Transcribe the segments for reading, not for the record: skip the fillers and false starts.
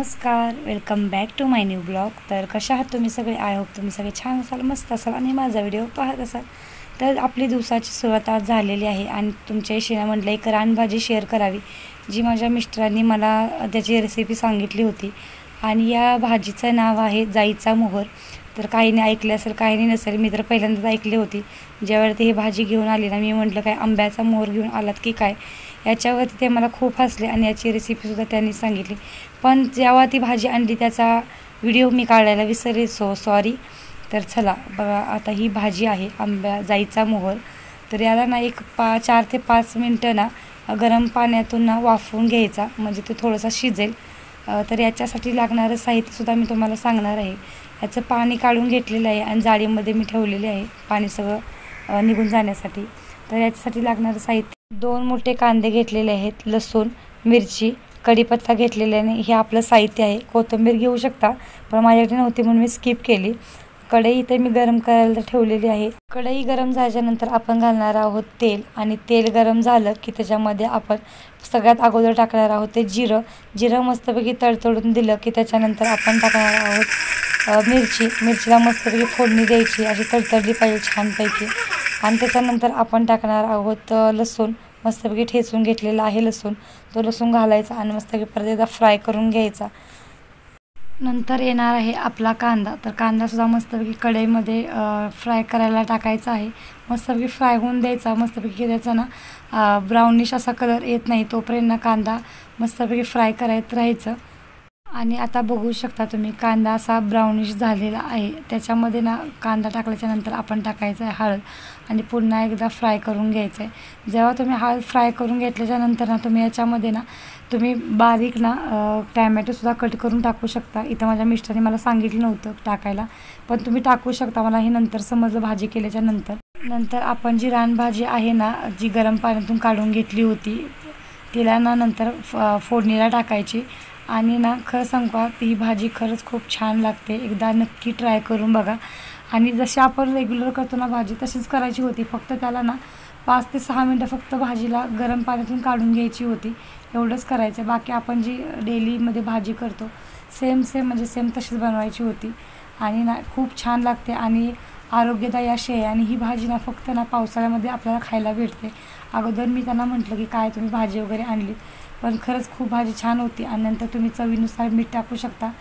नमस्कार, welcome back to my new blog. तर कशा आहात तुम्ही सगळे? आय होप तुम्ही सगळे छान असाल, मस्त असाल आणि माझा व्हिडिओ पाहत असाल। तर आपली दिवसाची सुरुवात आज झालेली आहे आणि तुमच्याशी म्हटलं एक रानभाजी शेअर करावी, जी माझ्या मिस्टरांनी मला त्याची रेसिपी सांगितली होती। आणि या भाजीचं नाव आहे जाईचा मोहर। तर काहींनी ऐकले असेल, काहींनी नसेल, मी तर पहिल्यांदाच ऐकली होती। ज्यावेळी ही भाजी घेऊन आली ना, मी म्हटलं काय आंब्याचा मोहर घेऊन आलात की काय, याच्यावरती ते मला खूप हसले आणि याची रेसिपीसुद्धा त्यांनी सांगितली। पण जेव्हा ती भाजी आणली त्याचा व्हिडिओ मी काढायला विसरले, सॉरी। तर चला बघा, आता ही भाजी आहे जाईचा मोहर। तर याला ना 4 ते 5 मिनटं ना गरम पाण्यातून ना वाफवून घ्यायचा, म्हणजे ते थोडंसं शिजेल। तर याच्यासाठी लागणारं साहित्यसुद्धा मी तुम्हाला सांगणार आहे। याचं पाणी काढून घेतलेलं आहे आणि जाळीमध्ये मी ठेवलेले आहे पाणी सगळं निघून जाण्यासाठी। तर याच्यासाठी लागणारं साहित्य 2 मोठे कांदे घेतलेले आहेत, लसूण, मिरची, कढीपत्ता घेतलेला आहे, हे आपलं साहित्य आहे। कोथिंबीर घेऊ शकता, पण माझ्याकडे नव्हती म्हणून मी स्किप केली। कढई इथे मी गरम करायला ठेवलेली आहे। कढई गरम झाल्यानंतर आपण घालणार आहोत तेल, आणि तेल गरम झालं की त्याच्यामध्ये आपण सगळ्यात अगोदर टाकणार आहोत ते जिरं मस्तपैकी तडतडून दिलं की त्याच्यानंतर आपण टाकणार आहोत मिरचीला मस्तपैकी फोडणी द्यायची, अशी तडतडली पाहिजे छानपैकी। आणि त्याच्यानंतर आपण टाकणार आहोत लसूण, मस्तपैकी ठेचून घेतलेला आहे लसूण, तो लसूण घालायचा आणि मस्तपैकी परत एकदा फ्राय करून घ्यायचा। नंतर येणार आहे आपला कांदा। तर कांदासुद्धा मस्तपैकी कढईमध्ये फ्राय करायला टाकायचा आहे, मस्तपैकी फ्राय होऊन द्यायचा। मस्तपैकी त्याचा ना ब्राउनिश असा कलर येत नाही तोपर्यंत ना कांदा मस्तपैकी फ्राय करत राहायचं। आणि आता बघू शकता तुम्ही, कांदा असा ब्राउनिश झालेला आहे। त्याच्यामध्ये ना कांदा टाकल्याच्यानंतर आपण टाकायचं आहे हळद आणि पुन्हा एकदा फ्राय करून घ्यायचं आहे। जेव्हा तुम्ही हळद फ्राय करून घेतल्याच्यानंतर ना तुम्ही याच्यामध्ये ना बारीक ना टॅमॅटोसुद्धा कट करून टाकू शकता। इथं माझ्या मिस्टरने मला सांगितलं नव्हतं टाकायला, पण तुम्ही टाकू शकता, मला हे नंतर समजलं भाजी केल्याच्यानंतर। नंतर आपण जी रानभाजी आहे ना, जी गरम पाण्यातून काढून घेतली होती, तिला ना नंतर फोडणीला टाकायची। आणि ना खरं सांगू का, ही भाजी खरंच खूप छान लागते, एकदा नक्की ट्राय करून बघा। आणि जशी आपण रेग्युलर करतो ना भाजी, तशीच करायची होती, फक्त त्याला ना 5 ते 6 मिनटं फक्त भाजीला गरम पाण्यातून काढून घ्यायची होती, एवढंच करायचं। बाकी आपण जी डेलीमध्ये भाजी करतो सेम म्हणजे सेम तशीच बनवायची होती। आणि ना खूप छान लागते आणि आरोग्यदायी अशी आहे। आणि ही भाजी ना फक्त ना पावसाळ्यामध्ये आपल्याला खायला भेटते। अगोदर मी त्यांना म्हटलं की काय तुम्ही भाजी वगैरे आणली, पण खरंच खूप भाजी छान होती। आणि नंतर तुम्ही चवीनुसार मीठ टाकू शकता।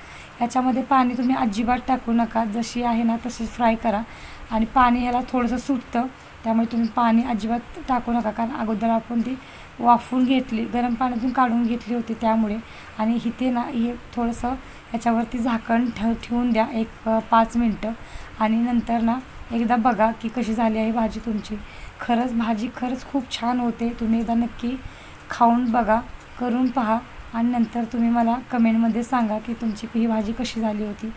याच्यामध्ये पाणी तुम्ही अजिबात टाकू नका, जशी आहे ना तशीच फ्राय करा। आणि पाणी ह्याला थोडंसं सुटतं, त्यामुळे तुम्ही पाणी अजिबात टाकू नका, कारण अगोदर आपण ती वाफवून घेतली, गरम पाण्यातून काढून घेतली होती त्यामुळे। आणि इथे ना हे थोडंसं याच्यावरती झाकण ठेवून द्या 5 मिनटं, आणि नंतर ना एकदा बघा की कशी झाली आहे भाजी तुमची। भाजी खरंच खूप छान होते, तुम्ही एकदा नक्की खाऊन बघा, करून पहा, आणि नंतर तुम्ही मला कमेंटमध्ये सांगा की तुमची ही भाजी कशी झाली होती।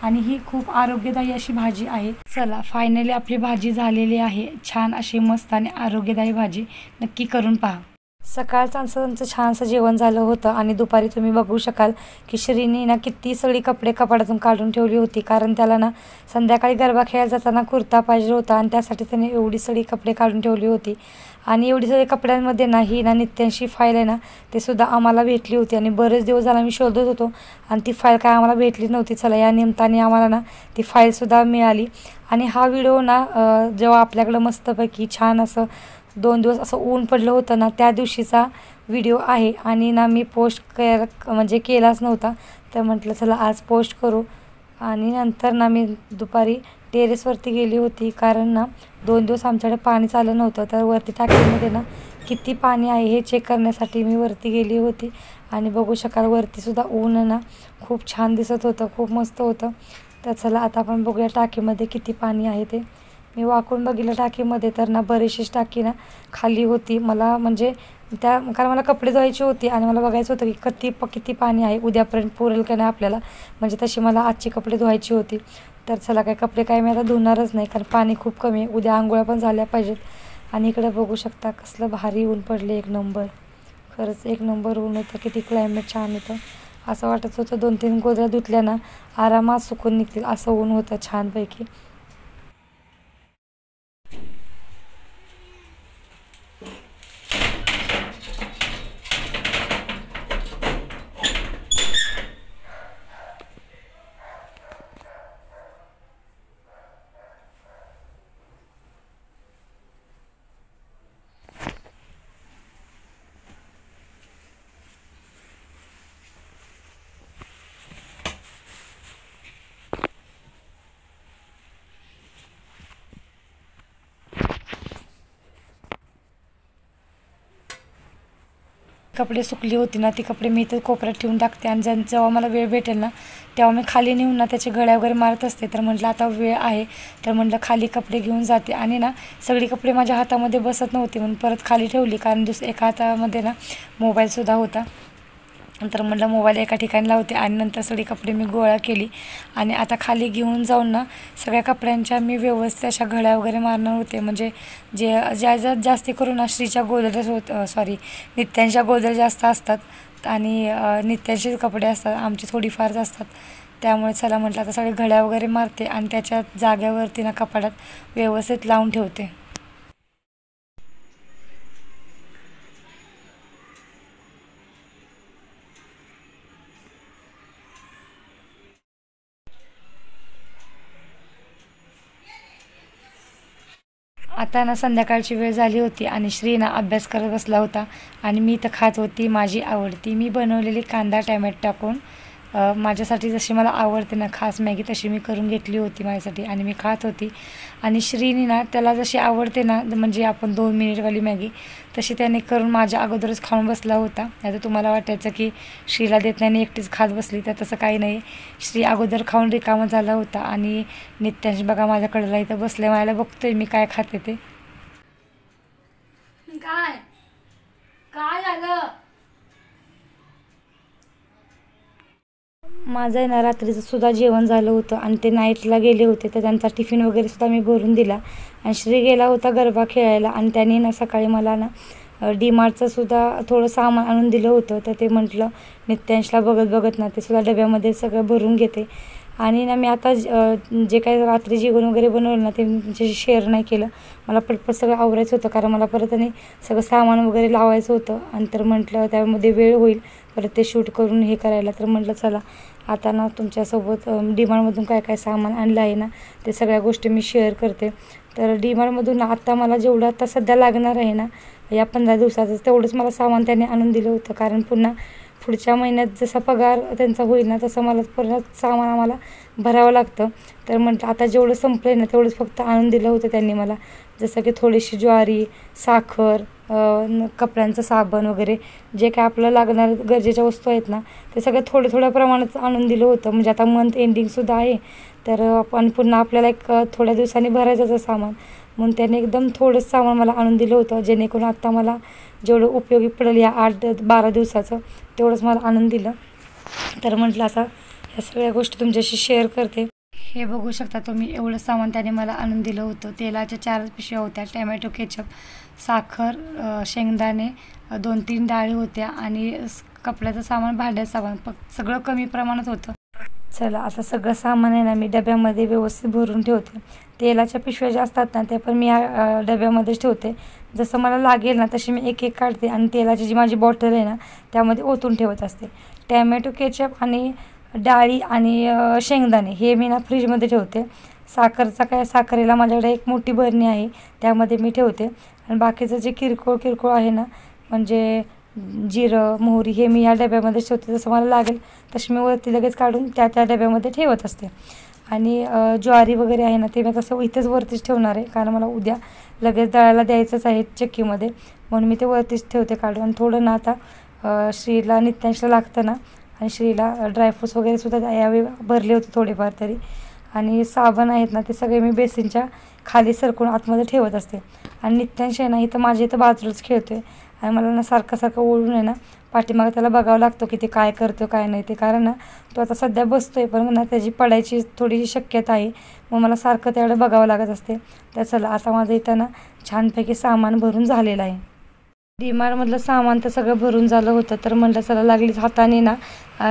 आणि ही खूप आरोग्यदायी अशी भाजी आहे। चला, फायनली आपली भाजी झालेली आहे, छान अशी मस्त आणि आरोग्यदायी भाजी, नक्की करून पहा। सकाळचं आमचं छानसं जेवण झालं होतं आणि दुपारी तुम्ही बघू शकाल की श्रीनी ना किती सगळी कपडे कपाटातून काढून ठेवली होती, कारण त्याला ना संध्याकाळी गरबा खेळायला जाताना कुर्ता पाहिजे होता आणि त्यासाठी त्याने एवढी सगळी कपडे काढून ठेवली होती। आणि एवढी सगळी कपड्यांमध्ये ना ही ना नित्यांची फाईल आहे ना, ते सुद्धा आम्हाला भेटली होती आणि बरेच दिवस झाला मी शोधत होतो आणि ती फाईल काय आम्हाला भेटली नव्हती। चला, या निमित्ताने आम्हाला ना ती फाईलसुद्धा मिळाली। आणि हा व्हिडिओ ना जेव्हा आपल्याकडं मस्तपैकी छान असं 2 दिवस असं ऊन पडलं होतं ना, त्या दिवशीचा व्हिडिओ आहे। आणि ना मी पोस्ट केलाच नव्हता, तर म्हटलं चला आज पोस्ट करू। आणि नंतर ना मी दुपारी टेरेसवरती गेली होती, कारण ना 2 दिवस आमच्याकडे पाणीच आलं नव्हतं, तर वरती टाकीमध्ये ना किती पाणी आहे हे चेक करण्यासाठी मी वरती गेली होती। आणि बघू शकाल वरतीसुद्धा ऊन ना खूप छान दिसत होतं, खूप मस्त होतं। तर चला आता आपण बघूया टाकीमध्ये किती पाणी आहे ते। मी वाकून बघितलं टाकीमध्ये, तर ना बरीचशीच टाकी ना खाली होती। मला कारण मला कपडे धुवायची होती आणि मला बघायचं होतं की किती पाणी आहे, उद्यापर्यंत पुरेल का नाही आपल्याला, म्हणजे तशी मला आजची कपडे धुवायची होती। तर चला, कपडे मी आता धुणारच नाही, कारण पाणी खूप कमी आहे, उद्या आंघोळ्या पण झाल्या पाहिजेत। आणि इकडे बघू शकता कसलं भारी ऊन पडले, एक नंबर, खरंच एक नंबर ऊन होतं, किती क्लायमेट छान होतं। असं वाटत होतं 2-3 गोधड्या धुतल्या ना आरामात सुकून निघतील, असं ऊन होतं छानपैकी। कपडे सुकली होती ना, ती कपडे मी इथं कोपऱ्यात ठेवून टाकते आणि जेव्हा मला वेळ भेटेल ना तेव्हा मी खाली नेऊन ना त्याचे घड्या वगैरे मारत असते. तर म्हटलं आता वेळ आहे तर म्हटलं खाली कपडे घेऊन जाते. आणि ना सगळी कपडे माझ्या हातामध्ये बसत नव्हती म्हणून परत खाली ठेवली, कारण एका हातामध्ये ना मोबाईलसुद्धा होता. नंतर म्हटलं मोबाईल एका ठिकाणी लावते आणि नंतर सगळी कपडे मी गोळा केली आणि आता खाली घेऊन जाऊन ना सगळ्या कपड्यांच्या मी व्यवस्थित अशा घड्या वगैरे मारणार होते. म्हणजे ज्या जास्ती करून ना श्रीच्या गोदऱ्या नित्यांच्या गोदऱ्या जास्त असतात आणि नित्यांचेच कपडे असतात, आमचे थोडीफारच असतात. त्यामुळे चला म्हटलं आता सगळे घड्या वगैरे मारते आणि त्याच्या जाग्यावरती ना कपाटात व्यवस्थित लावून ठेवते. आता ना संध्याकाळची वेळ झाली होती आणि श्री ना अभ्यास करत बसला होता आणि मी तर खात होती माझी आवडती मी बनवलेली कांदा टॅमॅटो टाकून माझ्यासाठी जशी मला आवडते ना खास मॅगी तशी मी करून घेतली होती माझ्यासाठी आणि मी खात होती. आणि श्रीनी ना त्याला जशी आवडते ना म्हणजे आपण 2 मिनिटवाली मॅगी तशी त्याने करून माझ्या अगोदरच खाऊन बसला होता. नाही तर तुम्हाला वाटायचं की श्रीला देत नाही आणि एकटीच खात बसली, तर तसं काही नाही. श्री अगोदर खाऊन रिकामा झाला होता आणि नित्यांश बघा माझ्याकडला इथं बसले, मला बघतोय मी काय खाते ते. काय काय झालं? माझं आहे ना रात्रीचं सुद्धा जेवण झालं होतं आणि ते नाईटला गेले होते तर त्यांचा टिफिन वगैरे सुद्धा मी भरून दिला. आणि श्री गेला होता गरबा खेळायला आणि त्याने ना सकाळी मला ना डीमार्टचं सुद्धा थोडं सामान आणून दिलं होतं. तर ते म्हटलं नित्यांशला बघत बघत ना ते सुद्धा डब्यामध्ये सगळं भरून घेते. आणि ना मी आता जे काही रात्री जेवण वगैरे बनवलं ना ते तुमच्याशी शेअर नाही केलं, मला पटपट सगळं आवरायचं होतं कारण मला परत आणि सगळं सामान वगैरे लावायचं होतं. आणि तर म्हटलं त्यामध्ये वेळ होईल परत ते शूट करून हे करायला, तर म्हटलं चला आता ना तुमच्यासोबत डीमार्टमधून काय काय सामान आणलं आहे ना ते सगळ्या गोष्टी मी शेअर करते. तर डीमार्टमधून आत्ता मला जेवढं आता सध्या लागणार आहे ना या 15 दिवसाचं तेवढंच मला सामान त्याने आणून दिलं होतं, कारण पुन्हा पुढच्या महिन्यात जसा पगार त्यांचा होईल ना तसं मला परत सामान आम्हाला भरावं लागतं. तर म्हटलं आता जेवढं संपलं ना तेवढंच फक्त आणून दिलं होतं त्यांनी मला, जसं की थोडीशी ज्वारी, साखर, कपड्यांचं साबण वगैरे जे काय आपल्याला लागणार गरजेच्या वस्तू आहेत ना ते सगळं थोड्या प्रमाणात आणून दिलं होतं. म्हणजे आता मंथ एंडिंगसुद्धा आहे तर आपण पुन्हा आपल्याला एक थोड्या दिवसांनी भरायचं सामान, म्हणून त्याने एकदम थोडंच सामान मला आणून दिलं होतं जेणेकरून आत्ता मला जेवढं उपयोगी पडेल या 8-12 दिवसाचं तेवढंच मला आणून दिलं. तर म्हटलं आता ह्या सगळ्या गोष्टी तुमच्याशी शेअर करते. हे बघू शकता तुम्ही एवढं सामान त्याने मला आणून दिलं होतं. तेलाच्या 4 पिशव्या होत्या, टॅमॅटो केचप, साखर, शेंगदाणे, 2-3 डाळी होत्या आणि कपड्याचं सामान, भांड्याचं सामान सगळं कमी प्रमाणात होतं. चला आता सगळं सामान आहे ना मी डब्यामध्ये व्यवस्थित भरून ठेवते. तेलाच्या पिशव्या ज्या असतात ना ते पण मी डब्यामध्येच ठेवते, जसं मला लागेल ना तशी मी एक काढते आणि तेलाची जी माझी बॉटल आहे ना त्यामध्ये ओतून ठेवत असते. टॅमॅटो केचप आणि डाळी आणि शेंगदाणे हे मी ना फ्रीजमध्ये ठेवते. साखरेला माझ्याकडे एक मोठी बरणी आहे त्यामध्ये मी ठेवते आणि बाकीचं जे किरकोळ आहे ना म्हणजे जिरं, मोहरी हे मी या डब्यामध्ये ठेवते. जसं मला लागेल तशी मी वरती लगेच काढून त्या डब्यामध्ये ठेवत असते. आणि ज्वारी वगैरे आहे ना ते मी तसं इथेच वरतीच ठेवणार आहे कारण मला उद्या लगेच दळायला द्यायचंच आहे चक्कीमध्ये, म्हणून मी ते वरतीच ठेवते काढून. आणि थोडं ना आता श्रीला नित्यांशला लागतं ना आणि श्रीला ड्रायफ्रूट्स वगैरे सुद्धा यावेळी भरले होते थोडेफार तरी. आणि साबण आहेत ना ते सगळे मी बेसिनच्या खाली सरकून आतमध्ये ठेवत असते. आणि नित्यांश आहे ना इथं माझ्या इथं बाजूलाच खेळतो आहे आणि मला ना सारखं ओढून आहे ना पाठीमागं त्याला बघावं लागतं की ते काय करतो काय नाही ते, कारण ना तो आता सध्या बसतो आहे पण ना त्याची पडायची थोडीशी शक्यता आहे, मग मला सारखं त्याकडे बघावं लागत असते. तर चला आता माझं इथं ना छानपैकी सामान भरून झालेलं आहे. डीमार्टमधलं सामान तर सगळं भरून झालं होतं. तर म्हटलं चला लागलीच हाताने ना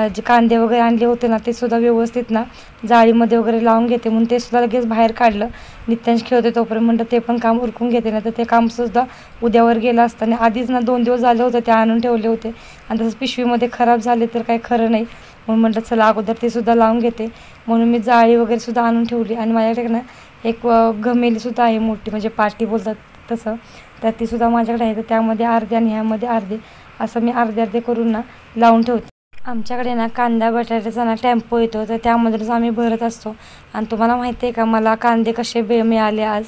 जे कांदे वगैरे आणले होते ना ते सुद्धा व्यवस्थित ना जाळीमध्ये वगैरे लावून घेते, म्हणून ते सुद्धा लगेच बाहेर काढलं. नित्यांश खेळते तोपर्यंत म्हटलं ते पण काम उरकून घेते ना तर ते कामसुद्धा उद्यावर गेलं असताना आधीच ना 2 दिवस झाले होते ते आणून ठेवले होते आणि तसंच पिशवीमध्ये खराब झाले तर काही खरं नाही, म्हणून म्हटलं चला अगोदर ते सुद्धा लावून घेते. म्हणून मी जाळी वगैरे सुद्धा आणून ठेवली. आणि माझ्याकडे ना एक घमेलीसुद्धा आहे मोठी, म्हणजे पाटी बोलतात तसं, तर तीसुद्धा माझ्याकडे आहे. तर त्यामध्ये अर्धे आणि ह्यामध्ये अर्धे असं मी अर्धे करून ना लावून ठेवते. आमच्याकडे ना कांदा बटाट्याचा ना टेम्पो येतो तर त्यामधूनच आम्ही भरत असतो. आणि तुम्हाला माहिती आहे का मला कांदे कसे मिळाले आज,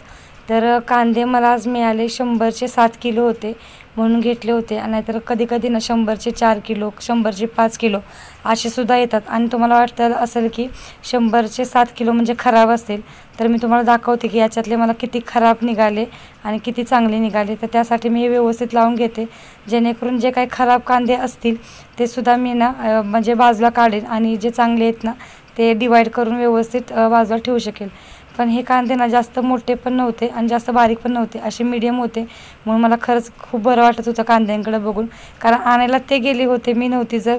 तर कांदे मला आज मिळाले 100चे 7 किलो होते. म्हणून घेतले होते. आणि नाहीतर कधी कधी ना 100चे 4 किलो, 100चे 5 किलो असे सुद्धा येतात. आणि तुम्हाला वाटतं असेल की 100चे 7 किलो म्हणजे खराब असतील, तर मी तुम्हाला दाखवते की याच्यातले मला किती खराब निघाले आणि किती चांगले निघाले. तर त्यासाठी मी हे व्यवस्थित लावून घेते, जेणेकरून जे काही खराब कांदे असतील ते सुद्धा मी ना म्हणजे बाजूला काढेन आणि जे चांगले आहेत ना ते डिवाईड करून व्यवस्थित बाजूला ठेवू शकेल. पण हे कांदे ना जास्त मोठे पण नव्हते आणि जास्त बारीक पण नव्हते, असे मीडियम होते. म्हणून मला खरंच खूप बरं वाटत होतं कांद्यांकडे बघून, कारण आणायला ते गेले होते, मी नव्हती. जर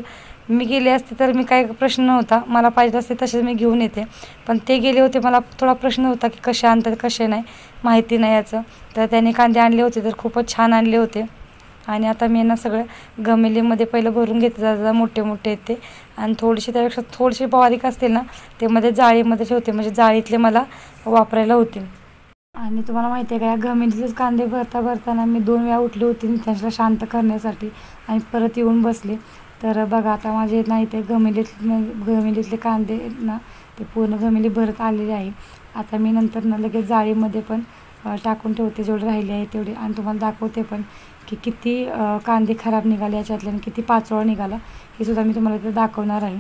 मी गेले असते तर मी काही प्रश्न नव्हता, मला पाहिजे असते तसेच मी घेऊन येते. पण ते गेले होते, मला थोडा प्रश्न होता की कसे आणतात कसे नाही, माहिती नाही याचं. तर त्यांनी कांदे आणले होते तर खूपच छान आणले होते. आणि आता मी ना सगळं गमेलीमध्ये पहिलं भरून घेते, जरा मोठे मोठे आहेत ते. आणि थोडीशी त्यापेक्षा थोडीशी बारीक असतील ना ते मध्ये जाळीमध्ये ठेवते, म्हणजे जाळीतले मला वापरायला होतील. आणि तुम्हाला माहिती आहे का, या गमेलीतलेच कांदे भरताना मी 2 वेळा उठले होते त्यांना शांत करण्यासाठी आणि परत येऊन बसले. तर बघा आता माझे ना इथे गमेलीतले कांदे ना ते पूर्ण गमेली भरत आलेले आहे. आता मी नंतर ना लगेच जाळीमध्ये पण टाकून ठेवते जेवढे राहिले आहे तेवढे. आणि तुम्हाला दाखवते पण की किती कांदे खराब निघाले याच्यातले आणि किती पाचोळा निघाला, हे सुद्धा मी तुम्हाला इथे दाखवणार आहे.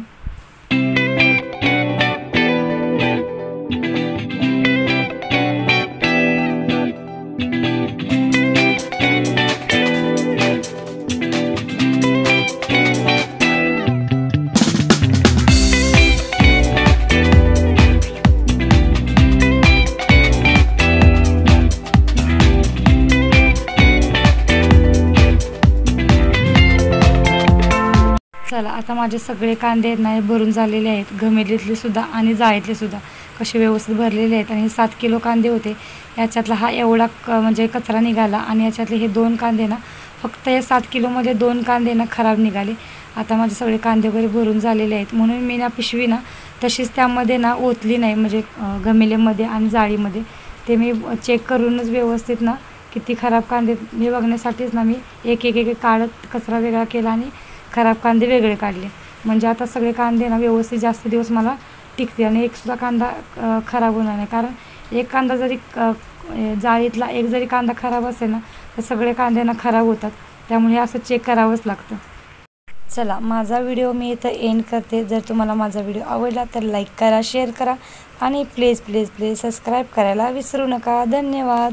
चला आता माझे सगळे कांदे आहेत ना हे भरून झालेले आहेत, गमेलीतले सुद्धा आणि जाळीतले सुद्धा कसे व्यवस्थित भरलेले आहेत. आणि हे 7 किलो कांदे होते, याच्यातला हा एवढा म्हणजे कचरा निघाला. आणि याच्यातले हे 2 कांदे ना फक्त या 7 किलोमध्ये 2 कांदे ना खराब निघाले. आता माझे सगळे कांदे वगैरे भरून झालेले आहेत, म्हणून मी ना पिशवी ना तशीच त्यामध्ये ना ओतली नाही, म्हणजे गमेलीमध्ये आणि जाळीमध्ये. ते मी चेक करूनच व्यवस्थित ना किती खराब कांदे हे बघण्यासाठीच ना मी एक एक एक काढत कचरा वेगळा केला आणि खराब कांदे वेगळे काढले. म्हणजे आता सगळे कांदे ना व्यवस्थित जास्त दिवस मला टिकतील आणि एकसुद्धा कांदा खराब होणार नाही. कारण एक कांदा जरी जाळीतला एक जरी कांदा खराब असेल ना तर सगळे कांदे ना खराब होतात, त्यामुळे हे असं चेक करावंच लागतं. चला माझा व्हिडिओ मी इथं एंड करते. जर तुम्हाला माझा व्हिडिओ आवडला तर लाईक करा, शेअर करा आणि प्लीज प्लीज प्लीज सबस्क्राईब करायला विसरू नका. धन्यवाद.